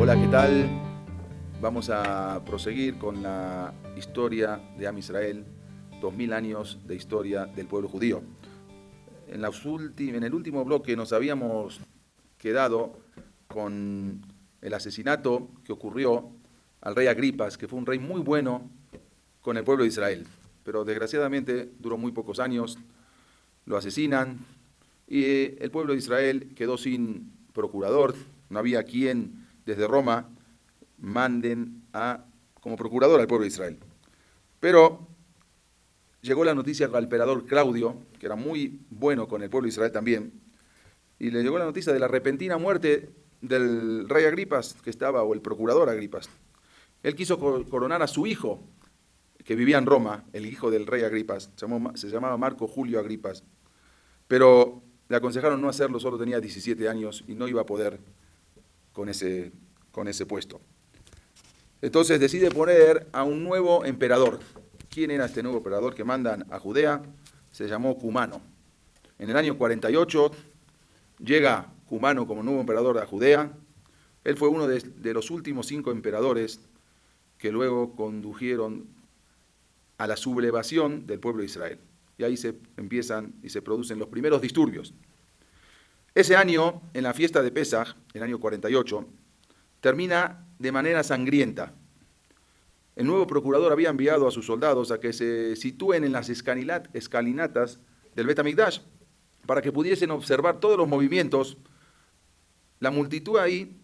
Hola, ¿qué tal? Vamos a proseguir con la historia de Am Israel, 2000 años de historia del pueblo judío. En el último bloque nos habíamos quedado con el asesinato que ocurrió al rey Agripas, que fue un rey muy bueno con el pueblo de Israel, pero desgraciadamente duró muy pocos años, lo asesinan y el pueblo de Israel quedó sin procurador, no había quien desde Roma manden como procurador al pueblo de Israel. Pero llegó la noticia al emperador Claudio, que era muy bueno con el pueblo de Israel también, y le llegó la noticia de la repentina muerte del rey Agripas, o el procurador Agripas. Él quiso coronar a su hijo, que vivía en Roma, el hijo del rey Agripas, se llamaba Marco Julio Agripas, pero le aconsejaron no hacerlo, solo tenía 17 años y no iba a poder con ese puesto. Entonces decide poner a un nuevo emperador. ¿Quién era este nuevo emperador que mandan a Judea? Se llamó Cumano. En el año 48 llega Cumano como nuevo emperador a Judea. Él fue uno de los últimos 5 emperadores que luego condujeron a la sublevación del pueblo de Israel. Y ahí se empiezan y se producen los primeros disturbios. Ese año, en la fiesta de Pesaj, el año 48, termina de manera sangrienta. El nuevo procurador había enviado a sus soldados a que se sitúen en las escalinatas del Bet HaMikdash para que pudiesen observar todos los movimientos. La multitud ahí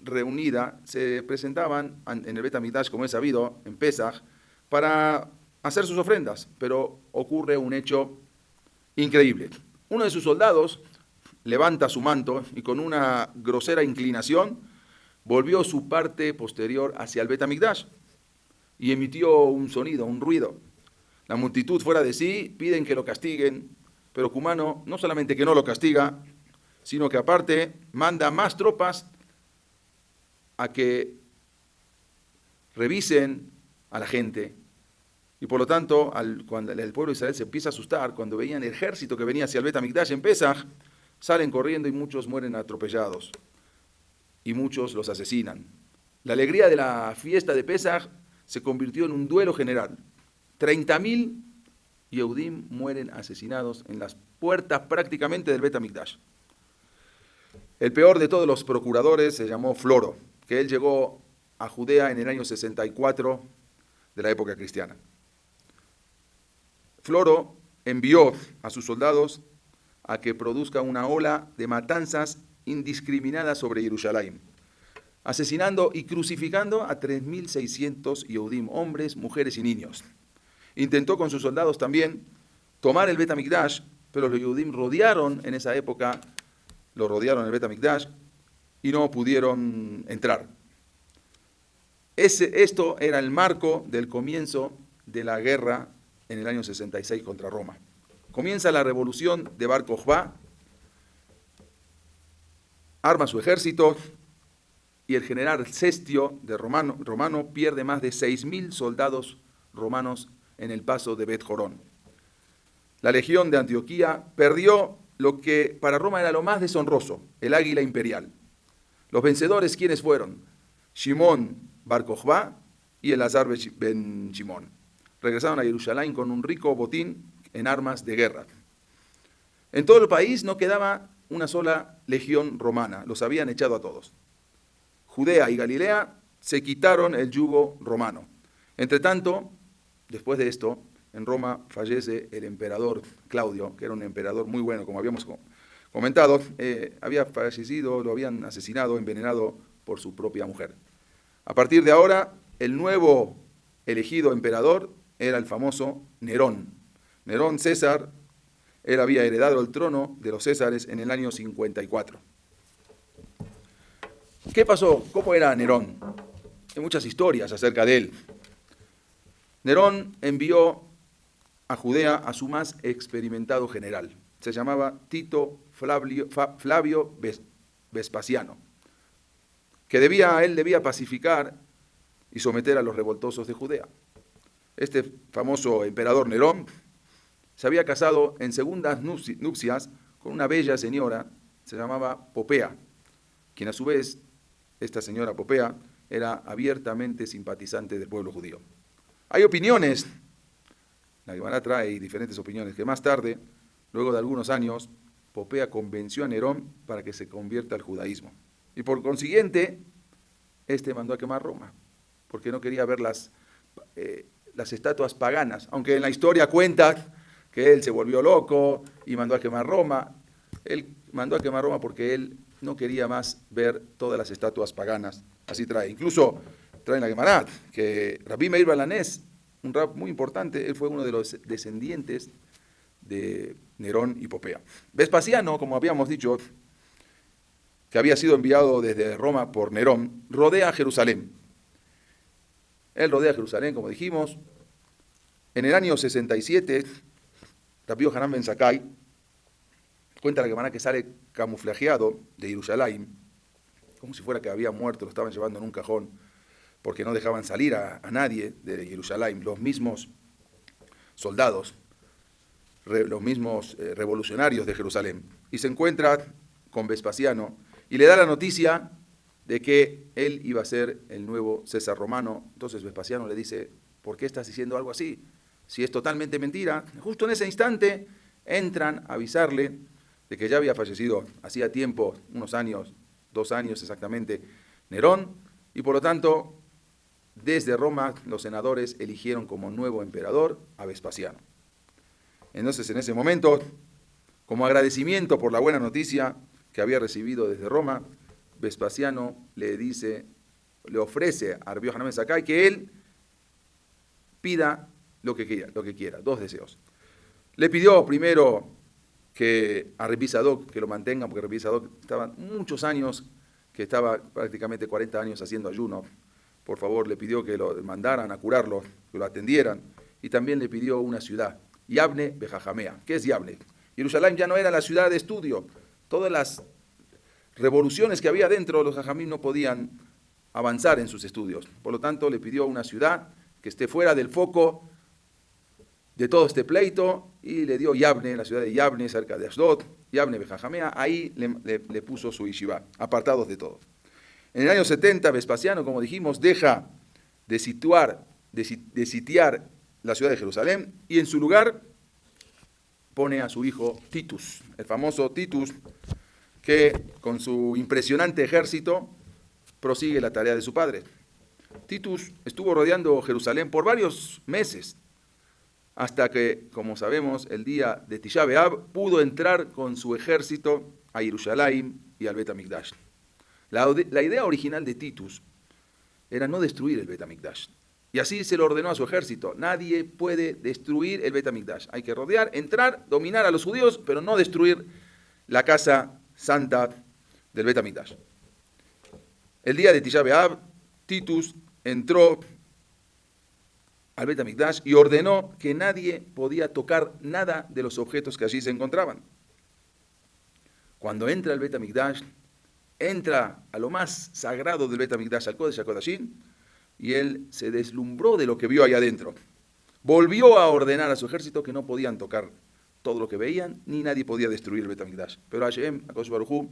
reunida se presentaban en el Bet HaMikdash, como es sabido, en Pesaj, para hacer sus ofrendas, pero ocurre un hecho increíble. Uno de sus soldados levanta su manto y con una grosera inclinación volvió su parte posterior hacia el Bet HaMikdash y emitió un sonido, un ruido. La multitud fuera de sí piden que lo castiguen, pero Cumano no solamente que no lo castiga, sino que aparte manda más tropas a que revisen a la gente. Y por lo tanto, cuando el pueblo de Israel se empieza a asustar, cuando veían el ejército que venía hacia el Bet HaMikdash en Pesaj, salen corriendo y muchos mueren atropellados. Y muchos los asesinan. La alegría de la fiesta de Pesaj se convirtió en un duelo general. 30.000 Yehudim mueren asesinados en las puertas prácticamente del Bet HaMikdash. El peor de todos los procuradores se llamó Floro, que él llegó a Judea en el año 64 de la época cristiana. Floro envió a sus soldados a que produzca una ola de matanzas indiscriminadas sobre Jerusalén, asesinando y crucificando a 3.600 Yehudim, hombres, mujeres y niños. Intentó con sus soldados también tomar el Bet HaMikdash, pero los Yehudim en esa época, lo rodearon el Bet HaMikdash y no pudieron entrar. Esto era el marco del comienzo de la guerra en el año 66 contra Roma. Comienza la revolución de Bar Kokhba, arma su ejército y el general Cestio de romano pierde más de 6.000 soldados romanos en el paso de Bet Jorón. La legión de Antioquía perdió lo que para Roma era lo más deshonroso, el águila imperial. Los vencedores, ¿quiénes fueron? Shimón Bar Kokhba y Elazar ben Shimón. Regresaron a Jerusalén con un rico botín en armas de guerra. En todo el país no quedaba una sola legión romana, los habían echado a todos. Judea y Galilea se quitaron el yugo romano. Entre tanto, después de esto, en Roma fallece el emperador Claudio, que era un emperador muy bueno, como habíamos comentado, había fallecido, lo habían asesinado, envenenado por su propia mujer. A partir de ahora, el nuevo elegido emperador era el famoso Nerón. Nerón César, él había heredado el trono de los Césares en el año 54. ¿Qué pasó? ¿Cómo era Nerón? Hay muchas historias acerca de él. Nerón envió a Judea a su más experimentado general. Se llamaba Tito Flavio Vespasiano, que él debía pacificar y someter a los revoltosos de Judea. Este famoso emperador Nerón se había casado en segundas nupcias con una bella señora, se llamaba Popea, quien a su vez, esta señora Popea, era abiertamente simpatizante del pueblo judío. Hay opiniones, la Gemara trae diferentes opiniones, que más tarde, luego de algunos años, Popea convenció a Nerón para que se convierta al judaísmo. Y por consiguiente, este mandó a quemar Roma, porque no quería ver las estatuas paganas, aunque en la historia cuenta que él se volvió loco y mandó a quemar Roma. Él mandó a quemar Roma porque él no quería más ver todas las estatuas paganas. Así trae. Incluso trae en la Gemara que Rabbi Meir Balanés, un rab muy importante, él fue uno de los descendientes de Nerón y Popea. Vespasiano, como habíamos dicho, que había sido enviado desde Roma por Nerón, rodea Jerusalén. Él rodea Jerusalén, como dijimos. En el año 67, Rabbi Yohanan ben Zakkai cuenta la Gemara que sale camuflajeado de Jerusalén, como si fuera que había muerto, lo estaban llevando en un cajón, porque no dejaban salir a nadie de Jerusalén, los mismos soldados, los mismos revolucionarios de Jerusalén. Y se encuentra con Vespasiano y le da la noticia de que él iba a ser el nuevo César romano. Entonces Vespasiano le dice, ¿por qué estás diciendo algo así? Si es totalmente mentira. Justo en ese instante entran a avisarle de que ya había fallecido hacía tiempo, unos años, 2 años exactamente, Nerón, y por lo tanto, desde Roma los senadores eligieron como nuevo emperador a Vespasiano. Entonces, en ese momento, como agradecimiento por la buena noticia que había recibido desde Roma, Vespasiano le ofrece a Rabbi Yohanan ben Zakkai que él pida lo que quiera, 2 deseos. Le pidió primero que a Rabbi Sadok que lo mantengan, porque Rabbi Sadok estaba muchos años, que estaba prácticamente 40 años haciendo ayuno. Por favor, le pidió que lo mandaran a curarlo, que lo atendieran, y también le pidió una ciudad, Yabne Bejajamea. ¿Qué es Yabne? Jerusalén ya no era la ciudad de estudio. Todas las revoluciones que había dentro, los jajamim no podían avanzar en sus estudios. Por lo tanto, le pidió una ciudad que esté fuera del foco de todo este pleito, y le dio Yabne, la ciudad de Yabne, cerca de Ashdod, Yabne Bejajamea. Ahí le puso su yeshiva, apartados de todo. En el año 70, Vespasiano, como dijimos, deja de sitiar la ciudad de Jerusalén, y en su lugar pone a su hijo Titus, el famoso Titus, que con su impresionante ejército prosigue la tarea de su padre. Titus estuvo rodeando Jerusalén por varios meses, hasta que, como sabemos, el día de Tisha B'Av pudo entrar con su ejército a Jerusalén y al Bet HaMikdash. La idea original de Titus era no destruir el Bet HaMikdash. Y así se lo ordenó a su ejército. Nadie puede destruir el Bet HaMikdash. Hay que rodear, entrar, dominar a los judíos, pero no destruir la casa santa del Bet HaMikdash. El día de Tisha B'Av, Titus entró al Bet HaMikdash y ordenó que nadie podía tocar nada de los objetos que allí se encontraban. Cuando entra al Bet HaMikdash, entra a lo más sagrado del Bet HaMikdash, al Kodesh HaKodashim, y él se deslumbró de lo que vio ahí adentro. Volvió a ordenar a su ejército que no podían tocar todo lo que veían, ni nadie podía destruir el Bet HaMikdash. Pero Hashem, HaKadosh Baruj Hu,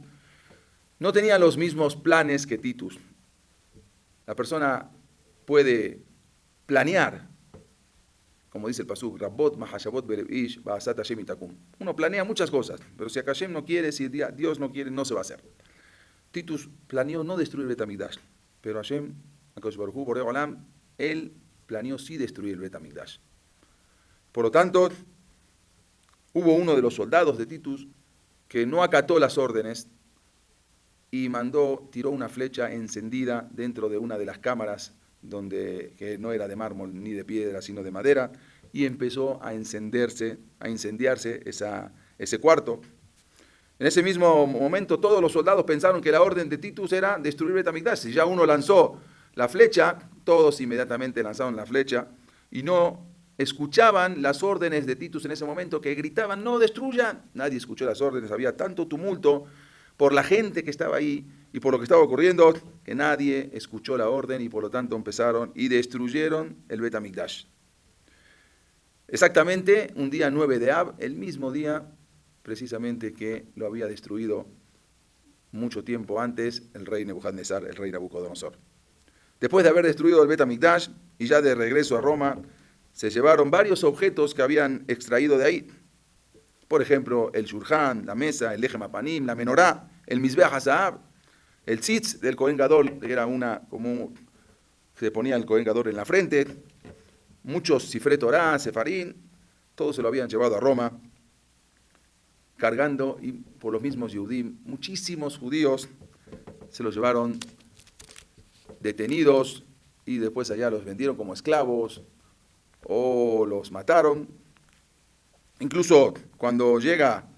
no tenía los mismos planes que Titus. La persona puede planear, como dice el pasuk, Rabbot mahashavot berevish ba'asat Hashem itakum. Uno planea muchas cosas, pero si Hashem no quiere, si Dios no quiere, no se va a hacer. Titus planeó no destruir el Bet HaMikdash, pero Hashem, HaKadosh Baruj Hu, Borei Olam, él planeó sí destruir el Bet HaMikdash. Por lo tanto, hubo uno de los soldados de Titus que no acató las órdenes y tiró una flecha encendida dentro de una de las cámaras, que no era de mármol ni de piedra, sino de madera, y empezó a incendiarse ese cuarto. En ese mismo momento todos los soldados pensaron que la orden de Titus era destruir Bet HaMikdash. Si ya uno lanzó la flecha, todos inmediatamente lanzaron la flecha y no escuchaban las órdenes de Titus en ese momento, que gritaban, no destruyan. Nadie escuchó las órdenes, había tanto tumulto por la gente que estaba ahí, y por lo que estaba ocurriendo, que nadie escuchó la orden y por lo tanto empezaron y destruyeron el Bet HaMikdash. Exactamente un día 9 de Av, el mismo día precisamente que lo había destruido mucho tiempo antes el rey Nebuchadnezzar, el rey Nabucodonosor. Después de haber destruido el Bet HaMikdash y ya de regreso a Roma, se llevaron varios objetos que habían extraído de ahí. Por ejemplo, el shulchan, la mesa, el lechem hapanim, la menorá, el mizbeach hazahav, el tzitz del Cohen Gadol, que era como se ponía el Cohen Gadol en la frente, muchos Sifrei Torah, Sefarín, todos se lo habían llevado a Roma, cargando, y por los mismos Yehudim, muchísimos judíos se los llevaron detenidos y después allá los vendieron como esclavos o los mataron. Incluso cuando llega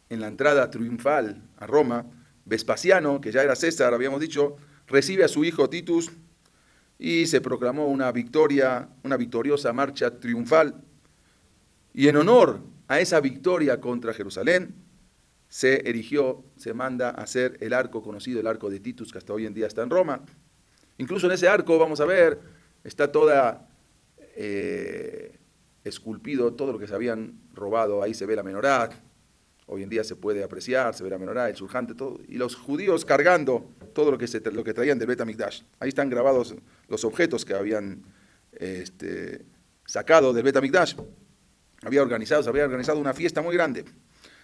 en la entrada triunfal a Roma, Vespasiano, que ya era César, habíamos dicho, recibe a su hijo Titus y se proclamó una victoriosa marcha triunfal. Y en honor a esa victoria contra Jerusalén, se manda a hacer el arco conocido, el arco de Titus, que hasta hoy en día está en Roma. Incluso en ese arco, vamos a ver, está toda esculpido todo lo que se habían robado. Ahí se ve la menorá, hoy en día se puede apreciar, se ve la menorá, el shulchan, todo, y los judíos cargando todo lo que traían del Bet HaMikdash. Ahí están grabados los objetos que habían sacado del Bet HaMikdash. Se había organizado una fiesta muy grande.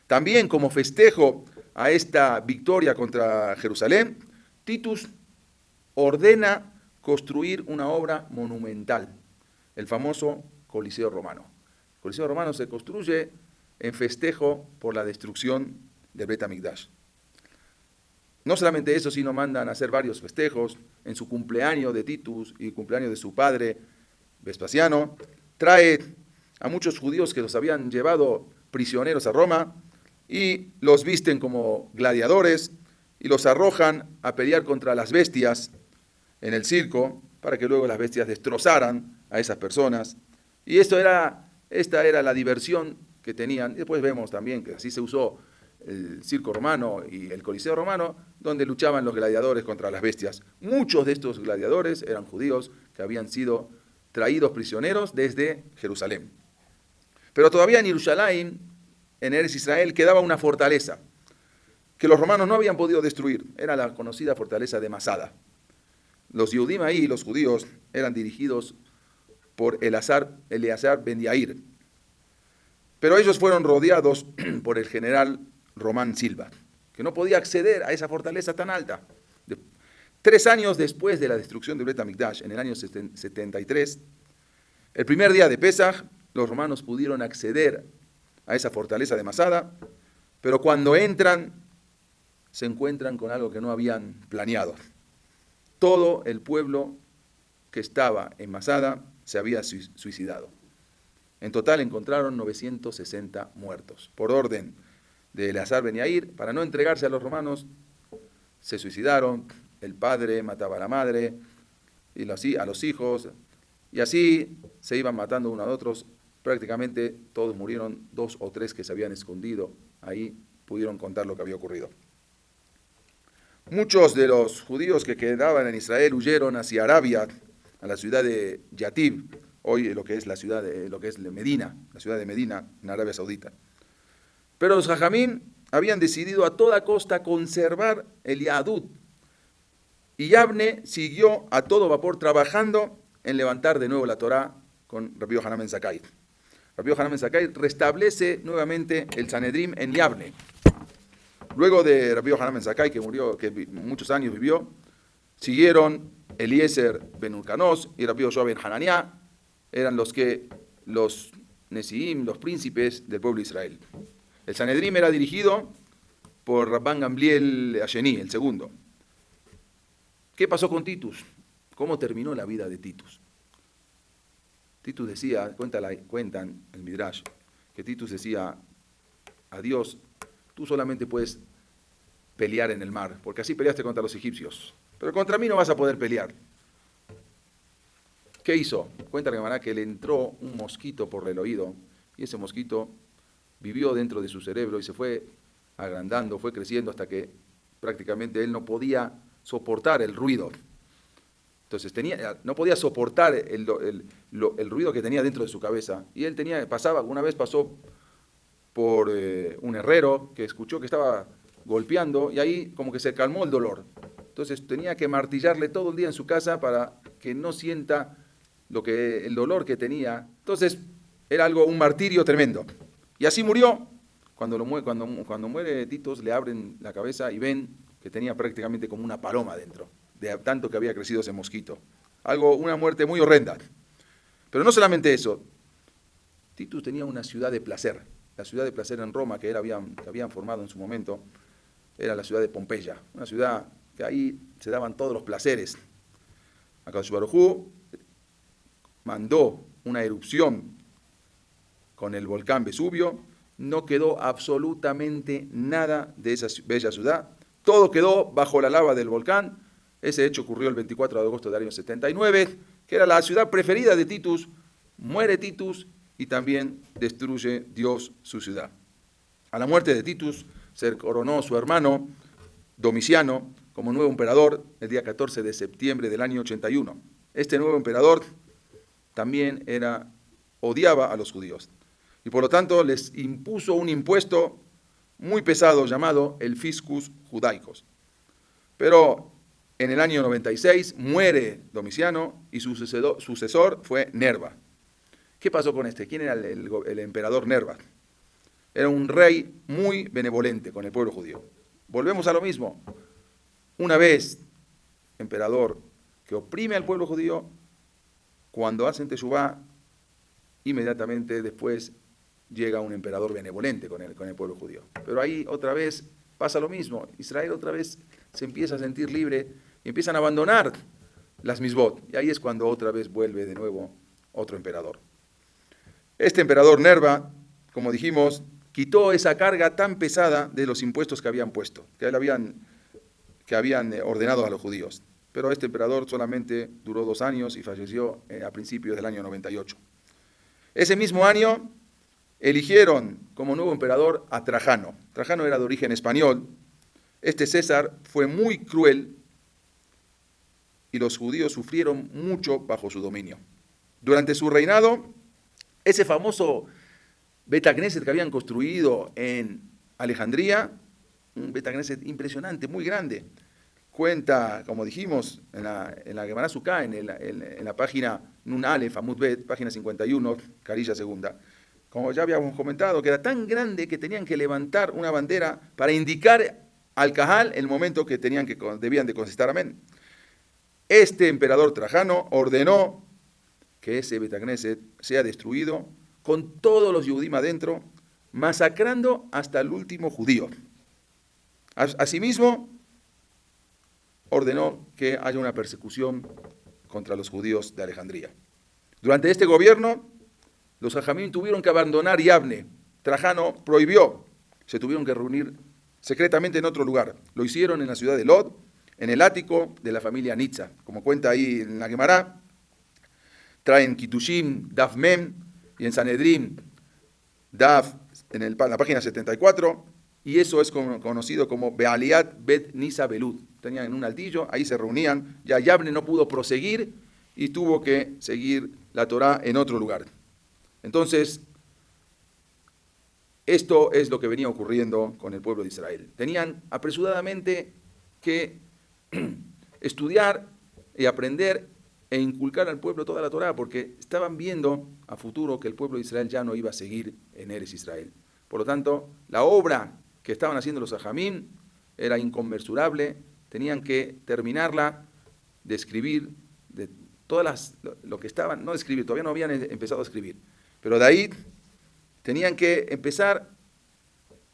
También como festejo a esta victoria contra Jerusalén, Titus ordena construir una obra monumental, el famoso Coliseo Romano. El Coliseo Romano se construye en festejo por la destrucción del Bet HaMikdash. No solamente eso, sino mandan a hacer varios festejos en su cumpleaños de Titus y el cumpleaños de su padre, Vespasiano. Trae a muchos judíos que los habían llevado prisioneros a Roma y los visten como gladiadores y los arrojan a pelear contra las bestias en el circo para que luego las bestias destrozaran a esas personas. Y esta era la diversión que tenían. Después vemos también que así se usó el circo romano y el Coliseo romano, donde luchaban los gladiadores contra las bestias. Muchos de estos gladiadores eran judíos que habían sido traídos prisioneros desde Jerusalén. Pero todavía en Jerusalén, en Eretz Israel, quedaba una fortaleza que los romanos no habían podido destruir. Era la conocida fortaleza de Masada. Los Yehudim ahí, los judíos, eran dirigidos por Eleazar ben Yair. Pero ellos fueron rodeados por el general Román Silva, que no podía acceder a esa fortaleza tan alta. 3 años después de la destrucción del Bet HaMikdash, en el año 73, el primer día de Pesaj, los romanos pudieron acceder a esa fortaleza de Masada, pero cuando entran, se encuentran con algo que no habían planeado. Todo el pueblo que estaba en Masada se había suicidado. En total encontraron 960 muertos. Por orden de Eleazar ben Yair, para no entregarse a los romanos, se suicidaron. El padre mataba a la madre, y así a los hijos, y así se iban matando unos a otros. Prácticamente todos murieron, 2 o 3 que se habían escondido ahí pudieron contar lo que había ocurrido. Muchos de los judíos que quedaban en Israel huyeron hacia Arabia, a la ciudad de Yatib, hoy lo que es Medina, la ciudad de Medina, en Arabia Saudita. Pero los jajamín habían decidido a toda costa conservar el Yahadut, y Yavne siguió a todo vapor trabajando en levantar de nuevo la Torá con Rabbi Yohanan ben Zakkai. Rabbi Yohanan ben Zakkai restablece nuevamente el Sanedrim en Yavne. Luego de Rabbi Yohanan ben Zakkai, que murió, que muchos años vivió, siguieron Eliezer ben Urcanos y Rabbi Yoshua ben Hananiah, eran los Nesiim, los príncipes del pueblo de Israel. El Sanedrim era dirigido por Rabban Gamliel Asheni, el segundo. ¿Qué pasó con Titus? ¿Cómo terminó la vida de Titus? Titus decía, cuentan el Midrash, que Titus decía a Dios: tú solamente puedes pelear en el mar, porque así peleaste contra los egipcios, pero contra mí no vas a poder pelear. ¿Qué hizo? Cuenta la Gemara que le entró un mosquito por el oído, y ese mosquito vivió dentro de su cerebro y se fue agrandando, fue creciendo hasta que prácticamente él no podía soportar el ruido. Entonces no podía soportar el ruido que tenía dentro de su cabeza. Y él una vez pasó por un herrero que escuchó que estaba golpeando y ahí como que se calmó el dolor. Entonces tenía que martillarle todo el día en su casa para que no sienta el dolor que tenía. Entonces era un martirio tremendo. Y así murió. Cuando muere Titus, le abren la cabeza y ven que tenía prácticamente como una paloma dentro, de tanto que había crecido ese mosquito. Una muerte muy horrenda. Pero no solamente eso. Titus tenía una ciudad de placer. La ciudad de placer en Roma, que habían formado en su momento, era la ciudad de Pompeya. Una ciudad que ahí se daban todos los placeres. Akadosh Baruj Hu mandó una erupción con el volcán Vesubio. No quedó absolutamente nada de esa bella ciudad. Todo quedó bajo la lava del volcán. Ese hecho ocurrió el 24 de agosto del año 79, que era la ciudad preferida de Titus. Muere Titus y también destruye Dios su ciudad. A la muerte de Titus se coronó su hermano Domiciano como nuevo emperador el día 14 de septiembre del año 81. Este nuevo emperador también odiaba a los judíos y por lo tanto les impuso un impuesto muy pesado llamado el Fiscus Judaicos. Pero en el año 96 muere Domiciano y su sucesor fue Nerva. ¿Qué pasó con este? ¿Quién era el emperador Nerva? Era un rey muy benevolente con el pueblo judío. Volvemos a lo mismo. Una vez, emperador que oprime al pueblo judío, cuando hacen Teshuvá, inmediatamente después llega un emperador benevolente con el pueblo judío. Pero ahí otra vez pasa lo mismo. Israel otra vez se empieza a sentir libre y empiezan a abandonar las misbot. Y ahí es cuando otra vez vuelve de nuevo otro emperador. Este emperador Nerva, como dijimos, quitó esa carga tan pesada de los impuestos que habían puesto, que habían ordenado a los judíos. Pero este emperador solamente duró 2 años y falleció a principios del año 98. Ese mismo año eligieron como nuevo emperador a Trajano. Trajano era de origen español. Este César fue muy cruel y los judíos sufrieron mucho bajo su dominio. Durante su reinado, ese famoso Bet Knesset que habían construido en Alejandría, un Bet Knesset impresionante, muy grande, cuenta, como dijimos, en la Gemara Sukkah, en la página Nun Alef, Amud Bet, página 51, carilla segunda, como ya habíamos comentado, que era tan grande que tenían que levantar una bandera para indicar al Cajal el momento que debían de contestar amén. Este emperador Trajano ordenó que ese Bet Knesset sea destruido con todos los Yehudim adentro, masacrando hasta el último judío. Asimismo, ordenó que haya una persecución contra los judíos de Alejandría. Durante este gobierno, los Jajamim tuvieron que abandonar Yavne. Trajano prohibió, se tuvieron que reunir secretamente en otro lugar. Lo hicieron en la ciudad de Lod, en el ático de la familia Nitza. Como cuenta ahí en la Gemara, traen Kitushim, Daf Mem, y en Sanedrín, Daf, en la página 74, y eso es conocido como Bealiat Bet Nisa Belud. Tenían en un altillo, ahí se reunían, ya Yavne no pudo proseguir y tuvo que seguir la Torá en otro lugar. Entonces, esto es lo que venía ocurriendo con el pueblo de Israel. Tenían apresuradamente que estudiar y aprender e inculcar al pueblo toda la Torá, porque estaban viendo a futuro que el pueblo de Israel ya no iba a seguir en Eretz Israel. Por lo tanto, la obra que estaban haciendo los Jajamim era inconmensurable, tenían que terminarla de escribir, de todas lo que estaban, no de escribir, todavía no habían empezado a escribir, pero de ahí tenían que empezar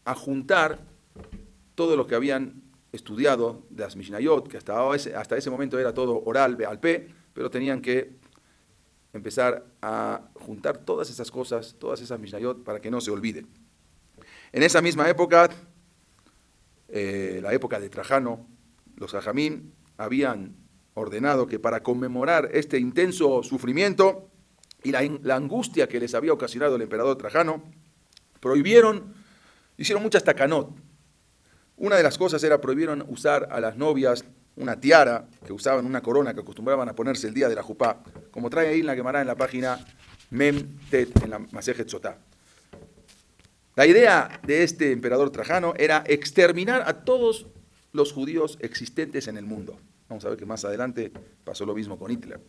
a juntar todo lo que habían estudiado de las Mishnayot, que hasta ese momento era todo oral, be'al peh, pero tenían que empezar a juntar todas esas cosas, todas esas Mishnayot, para que no se olviden. En esa misma época, la época de Trajano, los Jajamim habían ordenado que para conmemorar este intenso sufrimiento y la angustia que les había ocasionado el emperador Trajano, hicieron muchas takanot, Una de las cosas era prohibieron usar a las novias una tiara que usaban, una corona que acostumbraban a ponerse el día de la Jupá, como trae ahí en la Gemara en la página Mem Tet, en la Masejet Sotá. La idea de este emperador Trajano era exterminar a todos los judíos existentes en el mundo. Vamos a ver que más adelante pasó lo mismo con Hitler.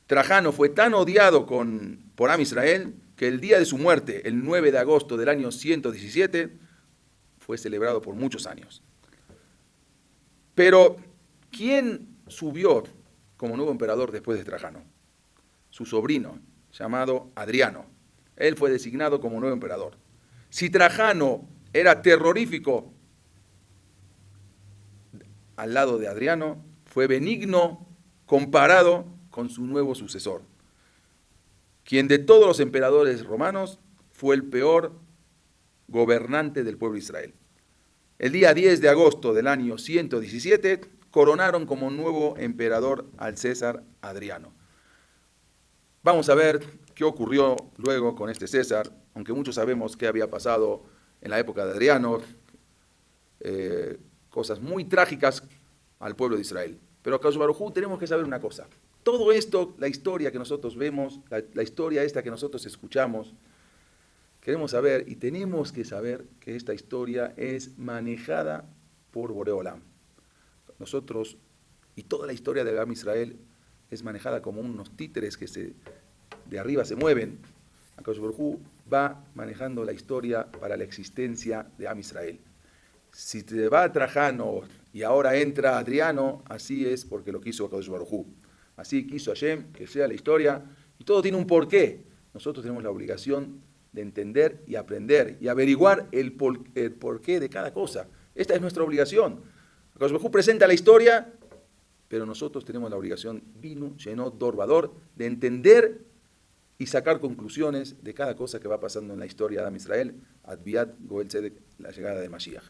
Trajano fue tan odiado por Am Israel que el día de su muerte, el 9 de agosto del año 117, fue celebrado por muchos años. Pero, ¿quién subió como nuevo emperador después de Trajano? Su sobrino, llamado Adriano. Él fue designado como nuevo emperador. Si Trajano era terrorífico al lado de Adriano, fue benigno comparado con su nuevo sucesor, quien de todos los emperadores romanos fue el peor gobernante del pueblo de Israel. El día 10 de agosto del año 117 coronaron como nuevo emperador al César Adriano. Vamos a ver qué ocurrió luego con este César, aunque muchos sabemos qué había pasado en la época de Adriano, cosas muy trágicas al pueblo de Israel. Pero Akadosh Baruj Hu, tenemos que saber una cosa. Todo esto, la historia que nosotros vemos, la historia esta que nosotros escuchamos, queremos saber y tenemos que saber que esta historia es manejada por Boreolam. Nosotros, y toda la historia de Am Israel es manejada como unos títeres que de arriba se mueven. Akadosh Baruj Hu va manejando la historia para la existencia de Am Israel. Si te va Trajano y ahora entra Adriano, así es porque lo quiso Akadosh Baruj Hu. Así quiso Hashem que sea la historia, y todo tiene un porqué. Nosotros tenemos la obligación de entender y aprender y averiguar el porqué de cada cosa. Esta es nuestra obligación. Akadosh Baruj Hu presenta la historia, pero nosotros tenemos la obligación, Binu, Shenot, Dor, Vador, de entender y sacar conclusiones de cada cosa que va pasando en la historia de Am Israel, Adviat, Goel Tzedek, la llegada de Mashiach.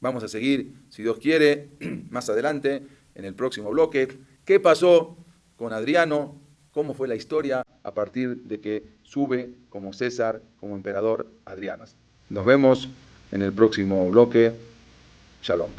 Vamos a seguir, si Dios quiere, más adelante, en el próximo bloque, qué pasó con Adriano, cómo fue la historia a partir de que sube como César, como emperador Adriano. Nos vemos en el próximo bloque. Shalom.